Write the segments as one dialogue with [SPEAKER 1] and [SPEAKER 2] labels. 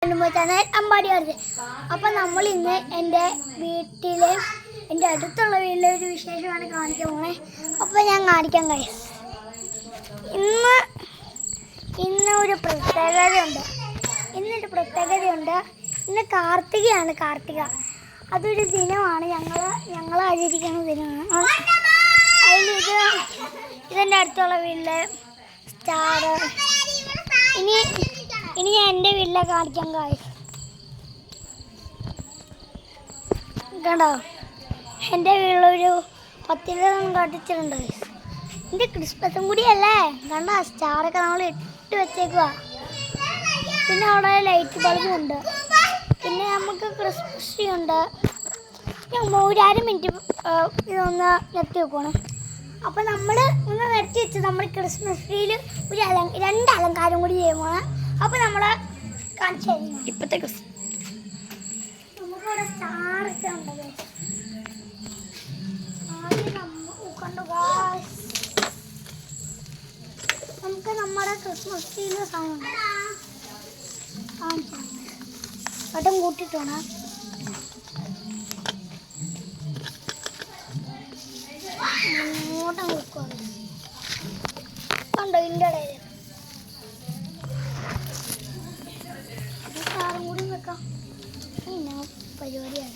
[SPEAKER 1] Channel Ambadi വരുത്. അപ്പം നമ്മൾ ഇന്ന് എൻ്റെ വീട്ടിലെ എൻ്റെ അടുത്തുള്ള വീട്ടിലെ ഒരു വിശേഷമാണ് കാണിക്കാൻ പോണേ. അപ്പോൾ ഞാൻ കാണിക്കാൻ കഴിയും. ഇന്ന് ഒരു പ്രത്യേകതയുണ്ട്. ഇന്ന് കാർത്തികയാണ്. അതൊരു ദിനമാണ്, ഞങ്ങൾ ആചരിക്കുന്ന ദിനമാണ്. ഇതെൻ്റെ അടുത്തുള്ള വീട്ടിലെ സ്റ്റാർ. ഇനി ഞാൻ എൻ്റെ വീട്ടിലെ കാണിക്കാൻ കഴിയും. കണ്ടോ, എൻ്റെ വീട്ടിലൊരു 10 കാട്ടിച്ചിട്ടുണ്ട്. എൻ്റെ ക്രിസ്മസും കൂടിയല്ലേ. കണ്ടോ, സ്റ്റാറൊക്കെ നമ്മൾ ഇട്ട് വെച്ചേക്കുക. പിന്നെ അവിടെ ലൈറ്റ് ബൾബും ഉണ്ട്. പിന്നെ നമുക്ക് ക്രിസ്മസ് ട്രീ ഉണ്ട്. ഒരു 1 മിനിറ്റ് ഇതൊന്ന് നിർത്തി വെക്കണം. അപ്പോൾ നമ്മൾ ഒന്ന് നിർത്തി വെച്ച് നമ്മൾ ക്രിസ്മസ് ട്രീയിൽ ഒരു 2 അലങ്കാരം കൂടി ചെയ്യുമ്പോൾ അപ്പോൾ നമ്മൾ കാണിച്ചു തരുന്നു. ഇപ്പോഴത്തെ നമുക്കിവിടെ സ്റ്റാറൊക്കെ ഉണ്ട്. നമുക്ക് നമ്മുടെ ക്രിസ്മസ് ട്രീയിലെ സാധനം കാണിച്ചു വട്ടം കൂട്ടിയിട്ടാണ്. അങ്ങോട്ടും കൊടുക്കുകയാണ്. കണ്ടോ, ഇതിൻ്റെ ഇടയിൽ സാറും കൂടി വെക്കാം. പിന്നെ പരിപാടിയാണ്.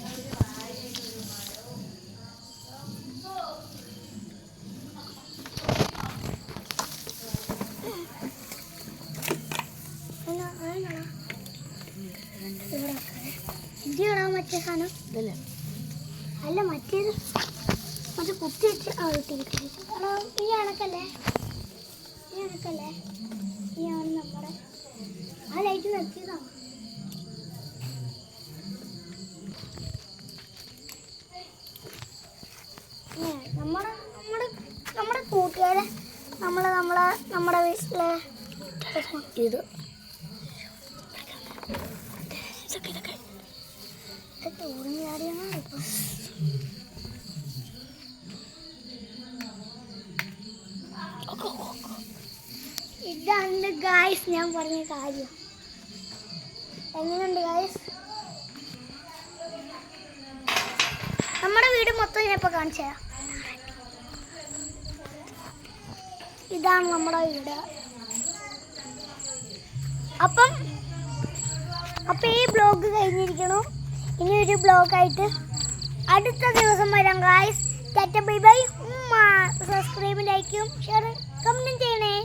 [SPEAKER 1] ഇതിടാ മറ്റേ സാധനം അല്ല, മറ്റേത് മറ്റേ കുത്തി വെച്ച് ഈ അണക്കല്ലേ ഇയാണ് നമ്മുടെ ആ ലൈറ്റ് നിർത്തിയതാണ്. നമ്മുടെ കൂട്ടുകാരെ നമ്മുടെ വീട്ടിലെ ഇത് ഇതാണ് ഗായ്സ് ഞാൻ പറഞ്ഞ കാര്യം. എങ്ങനെയുണ്ട് ഗായ്സ്? നമ്മുടെ വീട് മൊത്തം ഞാൻ ഇപ്പോൾ കാണിച്ചു തരാം. ഇതാണ് നമ്മുടെ വീട്. അപ്പം ഈ ബ്ലോഗ് കഴിഞ്ഞിരിക്കണു. ഇനി ഒരു ബ്ലോഗായിട്ട് അടുത്ത ദിവസം വരാം ഗായ്സ്. Tata bye bye. സബ്സ്ക്രൈബും ലൈക്കും ഷെയറും കമൻറ്റും ചെയ്യണേ.